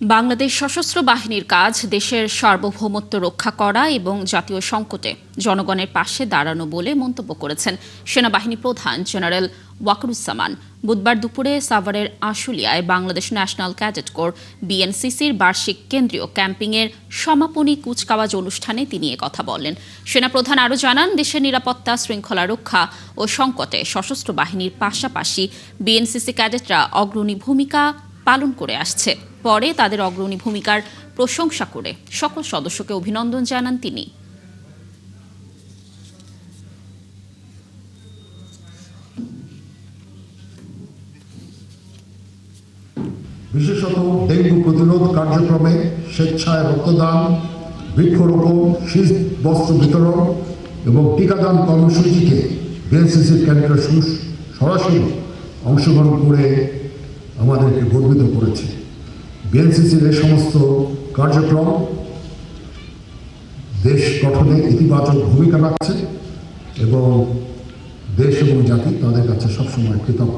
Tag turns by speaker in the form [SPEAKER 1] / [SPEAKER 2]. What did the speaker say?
[SPEAKER 1] বাংলাদেশ সশস্ত্র বাহিনীর কাজ দেশের সার্বভৌমত্ব রক্ষা করা এবং জাতীয় সংকটে জনগণের পাশে দাঁড়ানো বলে মন্তব্য করেছেন সেনাবাহিনী প্রধান জেনারেল ওয়াকারুজ্জামান। বুধবার দুপুরে সাভারের আশুলিয়ায় বাংলাদেশ ন্যাশনাল ক্যাডেট কোর বিএনসিসির বার্ষিক কেন্দ্রীয় ক্যাম্পিংয়ের সমাপনী কুচকাওয়াজ অনুষ্ঠানে তিনি কথা বলেন। সেনাপ্রধান আরও জানান, দেশের নিরাপত্তা, শৃঙ্খলা রক্ষা ও সংকটে সশস্ত্র বাহিনীর পাশাপাশি বিএনসিসি ক্যাডেটরা অগ্রণী ভূমিকা পালন করে আসছে। পরে তাদের অগ্রণী ভূমিকার প্রশংসা করে সকল সদস্যকে অভিনন্দন জানান তিনি।
[SPEAKER 2] বিশেষত ডেঙ্গু প্রতিরোধ কার্যক্রমে স্বেচ্ছায় রক্তদান, বৃক্ষরোপণ, শীত বস্ত্র বিতরণ এবং টিকাদান কর্মসূচিতে বিএনসিসির ক্যাডেটরা সরাসরি অংশগ্রহণ করে আমাদেরকে গর্বিত করেছে। বিএনসিসির এই সমস্ত কার্যক্রম দেশ গঠনে ইতিবাচক ভূমিকা রাখছে এবং দেশ এবং জাতি তাদের কাছে সবসময় কৃতজ্ঞ।